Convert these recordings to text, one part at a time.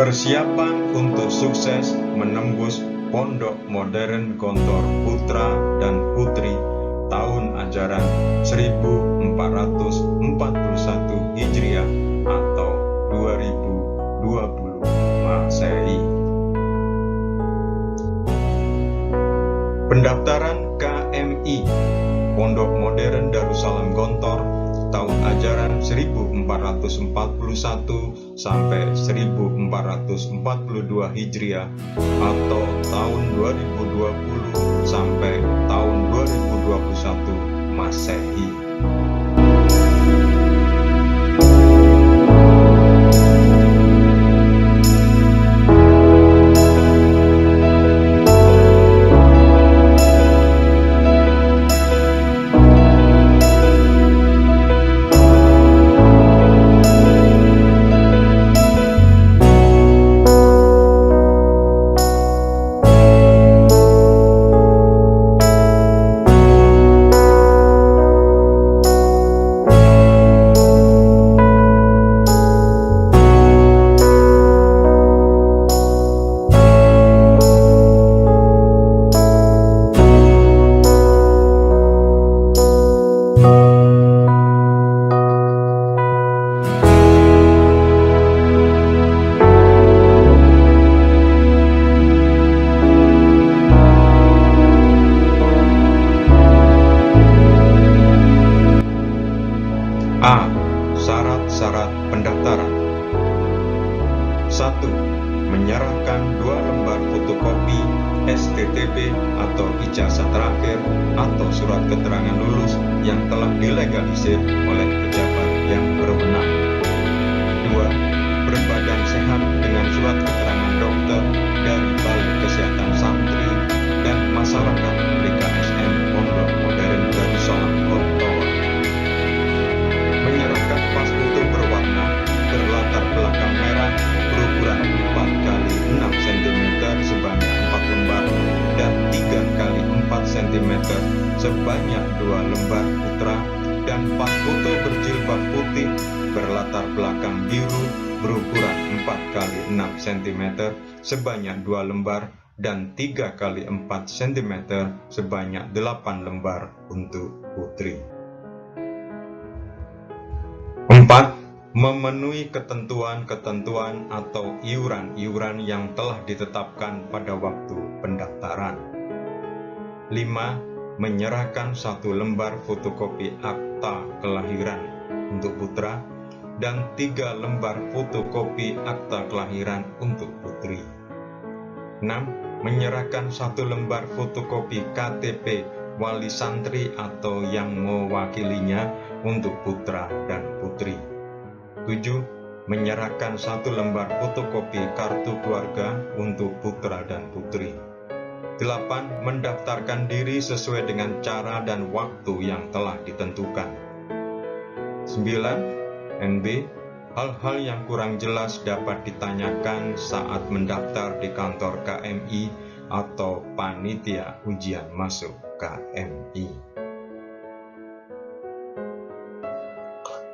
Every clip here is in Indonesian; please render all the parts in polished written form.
Persiapan untuk sukses menembus Pondok Modern Gontor Putra dan Putri tahun ajaran 1441 Hijriah atau 2020 Masehi. Pendaftaran KMI Pondok Modern Darussalam Gontor tahun ajaran 1441 sampai 1442 Hijriah atau tahun 2020 sampai tahun 2021 Masehi. A. Syarat-syarat pendaftaran. 1. Menyerahkan 2 lembar fotokopi STTP atau ijazah terakhir atau surat keterangan lulus yang telah dilegalisir oleh pejabat yang berwenang. 2. Berbadan sehat dengan surat keterangan dokter dari Balai Kesehatan Santri dan Masyarakat BKSM Pondok Modern Darussalam Gontor. Menyerahkan pas foto berwarna berlatar belakang merah berukuran 4x6 cm sebanyak 4 lembar dan 3x4 cm sebanyak 2 lembar putra, dan pas foto berjilbab putih berlatar belakang biru berukuran 4x6 cm sebanyak 2 lembar dan 3x4 cm sebanyak 8 lembar untuk putri. 4. Memenuhi ketentuan-ketentuan atau iuran-iuran yang telah ditetapkan pada waktu pendaftaran. 5. Menyerahkan 1 lembar fotokopi akta kelahiran untuk putra dan 3 lembar fotokopi akta kelahiran untuk putri. 6. Menyerahkan 1 lembar fotokopi KTP wali santri atau yang mewakilinya untuk putra dan putri. 7. Menyerahkan 1 lembar fotokopi kartu keluarga untuk putra dan putri. 8. Mendaftarkan diri sesuai dengan cara dan waktu yang telah ditentukan. 9. NB. Hal-hal yang kurang jelas dapat ditanyakan saat mendaftar di kantor KMI atau panitia ujian masuk KMI.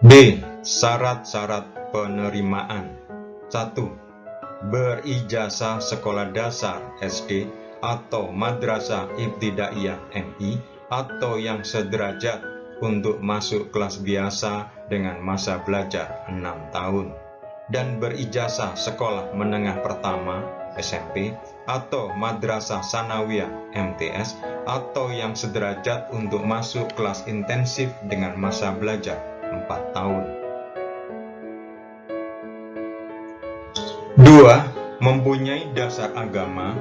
B. Syarat-syarat penerimaan. 1. Berijazah sekolah dasar SD atau madrasah ibtidaiyah MI atau yang sederajat untuk masuk kelas biasa dengan masa belajar 6 tahun dan berijazah sekolah menengah pertama SMP atau madrasah sanawiyah MTS atau yang sederajat untuk masuk kelas intensif dengan masa belajar 4 tahun. 2. Mempunyai dasar agama,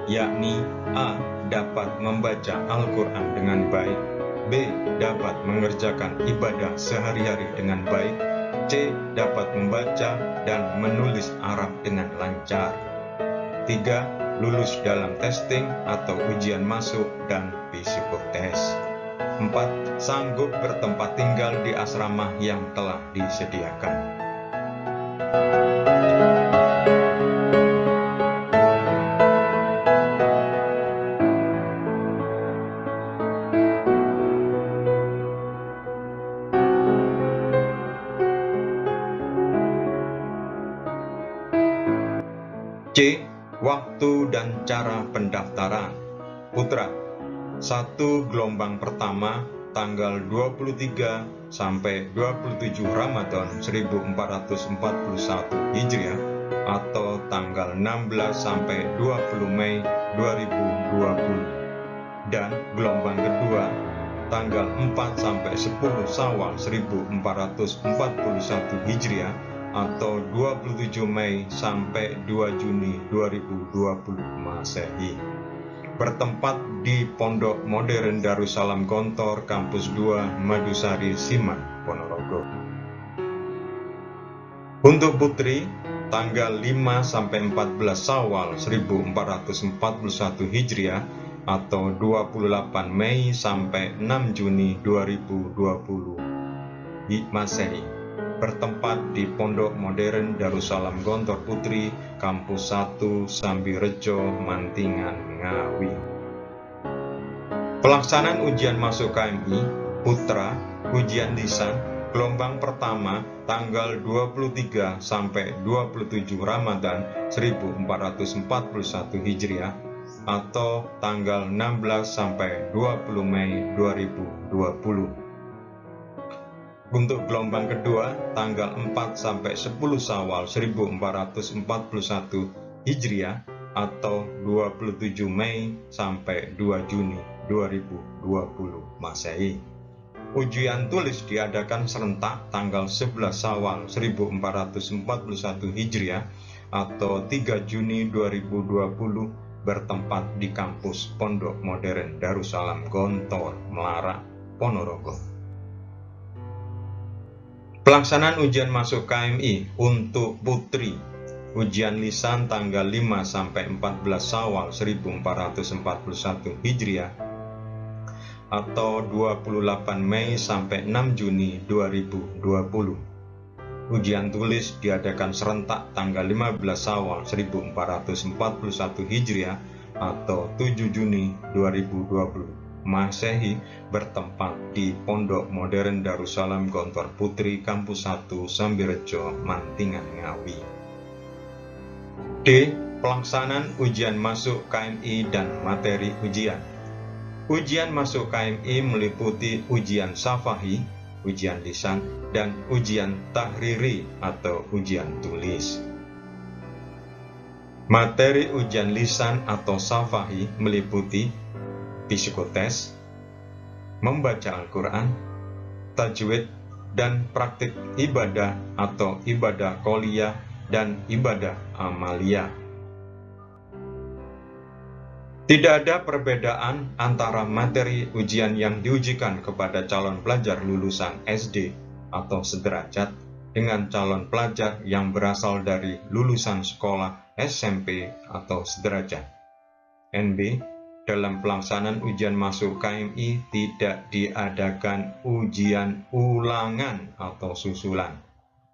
yakni A. Dapat membaca Al-Quran dengan baik, B. Dapat mengerjakan ibadah sehari-hari dengan baik, C. Dapat membaca dan menulis Arab dengan lancar. 3. Lulus dalam testing atau ujian masuk dan psikotes. 4. Sanggup bertempat tinggal di asrama yang telah disediakan. C. Waktu dan cara pendaftaran. Putra, 1 gelombang pertama tanggal 23 sampai 27 Ramadan 1441 Hijriah atau tanggal 16 sampai 20 Mei 2020. Dan gelombang kedua tanggal 4 sampai 10 Syawal 1441 Hijriah atau 27 Mei sampai 2 Juni 2020 Masehi. Bertempat di Pondok Modern Darussalam Gontor, Kampus 2, Madusari, Siman, Ponorogo. Untuk putri, tanggal 5 sampai 14 Syawal 1441 Hijriah atau 28 Mei sampai 6 Juni 2020 Masehi. Bertempat di Pondok Modern Darussalam Gontor Putri, Kampus 1, Sambirejo, Mantingan, Ngawi. Pelaksanaan ujian masuk KMI Putra, ujian lisan, gelombang pertama tanggal 23 sampai 27 Ramadan 1441 Hijriah atau tanggal 16 sampai 20 Mei 2020. Untuk gelombang kedua, tanggal 4 sampai 10 Syawal 1441 Hijriah atau 27 Mei sampai 2 Juni 2020 Masehi. Ujian tulis diadakan serentak tanggal 11 Syawal 1441 Hijriah atau 3 Juni 2020 bertempat di kampus Pondok Modern Darussalam Gontor, Melara, Ponorogo. Pelaksanaan ujian masuk KMI untuk putri, ujian lisan tanggal 5 sampai 14 Syawal 1441 Hijriah atau 28 Mei sampai 6 Juni 2020. Ujian tulis diadakan serentak tanggal 15 Syawal 1441 Hijriah atau 7 Juni 2020 Masehi bertempat di Pondok Modern Darussalam Gontor Putri, Kampus 1, Sambirejo, Mantingan, Ngawi. D. Pelaksanaan ujian masuk KMI dan materi ujian. Ujian masuk KMI meliputi ujian syafa'i, ujian lisan, dan ujian tahriri atau ujian tulis. Materi ujian lisan atau syafa'i meliputi psikotes, membaca Al-Quran, tajwid, dan praktik ibadah atau ibadah qauliyah dan ibadah amaliyah. Tidak ada perbedaan antara materi ujian yang diujikan kepada calon pelajar lulusan SD atau sederajat dengan calon pelajar yang berasal dari lulusan sekolah SMP atau sederajat. NB. Dalam pelaksanaan ujian masuk KMI tidak diadakan ujian ulangan atau susulan.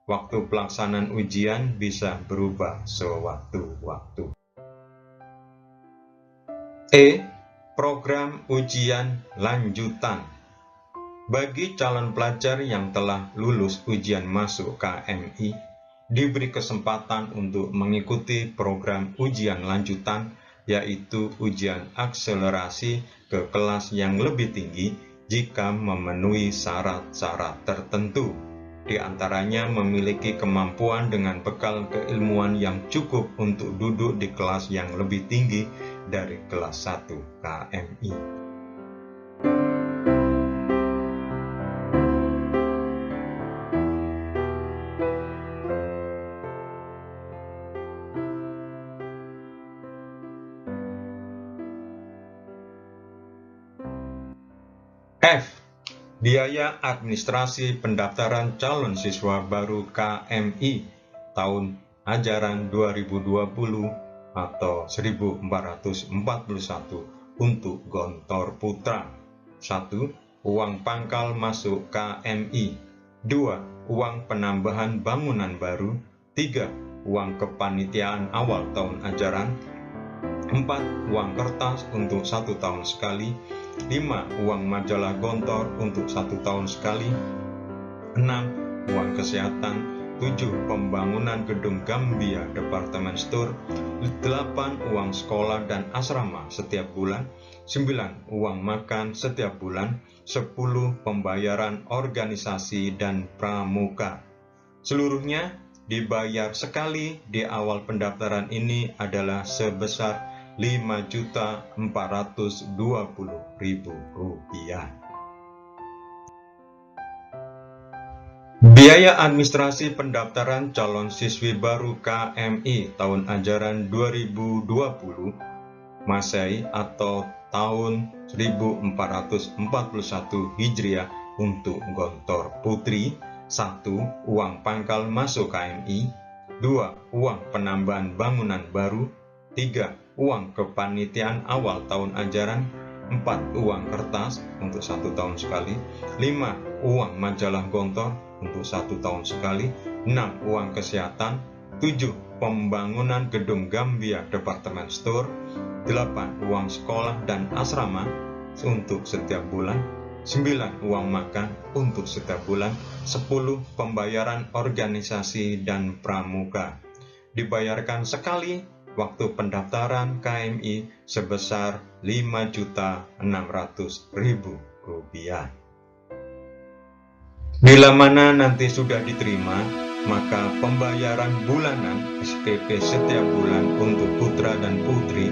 Waktu pelaksanaan ujian bisa berubah sewaktu-waktu. E. Program ujian lanjutan. Bagi calon pelajar yang telah lulus ujian masuk KMI, diberi kesempatan untuk mengikuti program ujian lanjutan, yaitu ujian akselerasi ke kelas yang lebih tinggi jika memenuhi syarat-syarat tertentu. Di antaranya memiliki kemampuan dengan bekal keilmuan yang cukup untuk duduk di kelas yang lebih tinggi dari kelas 1 KMI. F. Biaya administrasi pendaftaran calon siswa baru KMI tahun ajaran 2020 atau 1441 untuk Gontor Putra. 1. Uang pangkal masuk KMI. 2. Uang penambahan bangunan baru. 3. Uang kepanitiaan awal tahun ajaran. 4. Uang kertas untuk 1 tahun sekali. 5. Uang majalah Gontor untuk 1 tahun sekali. 6. Uang kesehatan 7. Pembangunan gedung Gambia Department Store. 8. Uang sekolah dan asrama setiap bulan. 9. Uang makan setiap bulan. 10. Pembayaran organisasi dan pramuka. Seluruhnya dibayar sekali di awal pendaftaran ini adalah sebesar Rp5.420.000. Biaya administrasi pendaftaran calon siswi baru KMI tahun ajaran 2020 Masehi atau tahun 1441 Hijriah untuk Gontor Putri. 1. Uang pangkal masuk KMI. 2. Uang penambahan bangunan baru. 3. Uang kepanitiaan awal tahun ajaran. 4. Uang kertas untuk 1 tahun sekali. 5. Uang majalah Gontor untuk 1 tahun sekali. 6. Uang kesehatan. 7. Pembangunan gedung Gambia Department Store. 8. Uang sekolah dan asrama untuk setiap bulan. 9. Uang makan untuk setiap bulan. 10. Pembayaran organisasi dan pramuka. Dibayarkan sekali waktu pendaftaran KMI sebesar Rp5.600.000. Bila mana nanti sudah diterima, maka pembayaran bulanan SPP setiap bulan untuk putra dan putri.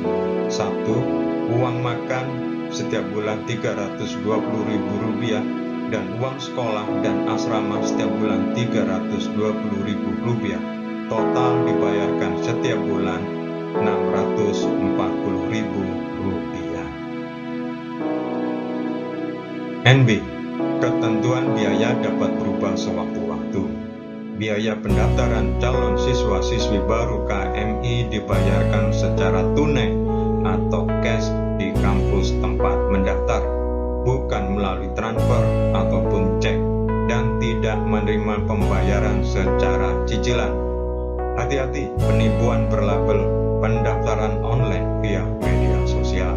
1. Uang makan setiap bulan Rp320.000 dan uang sekolah dan asrama setiap bulan Rp320.000. Total dibayarkan setiap bulan Rp640.000. NB. Ketentuan biaya dapat berubah sewaktu-waktu. Biaya pendaftaran calon siswa-siswi baru KMI dibayarkan secara tunai atau cash di kampus tempat mendaftar, bukan melalui transfer ataupun cek, dan tidak menerima pembayaran secara cicilan. Hati-hati penipuan berlabel pendaftaran online via media sosial.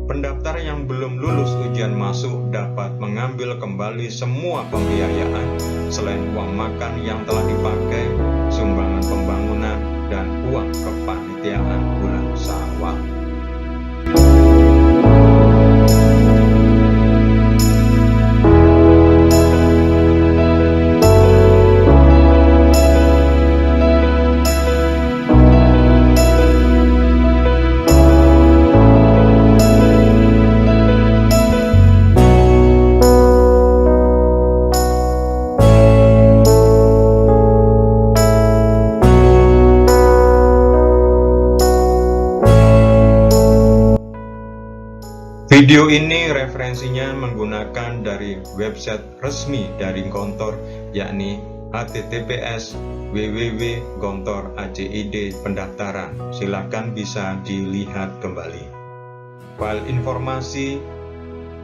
Pendaftar yang belum lulus ujian masuk dapat mengambil kembali semua pembiayaan selain uang makan yang telah dipakai, sumbangan pembangunan, dan uang kepanitiaan bulan Syawal. Video ini referensinya menggunakan dari website resmi dari Gontor, yakni https://www.gontor.ac.id pendaftaran. Silakan bisa dilihat kembali. File informasi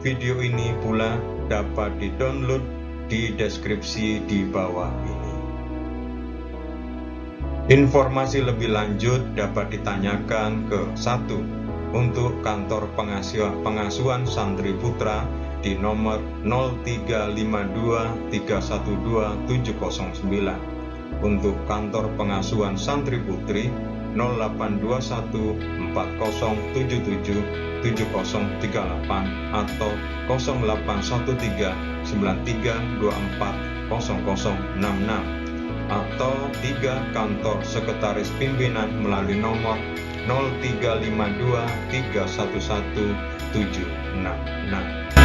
video ini pula dapat di-download di deskripsi di bawah ini. Informasi lebih lanjut dapat ditanyakan ke 1. Untuk kantor pengasuhan santri putra di nomor 0352312709. Untuk kantor pengasuhan santri putri 082140777038 atau 081393240066 atau 3 kantor sekretaris pimpinan melalui nomor 0352311766.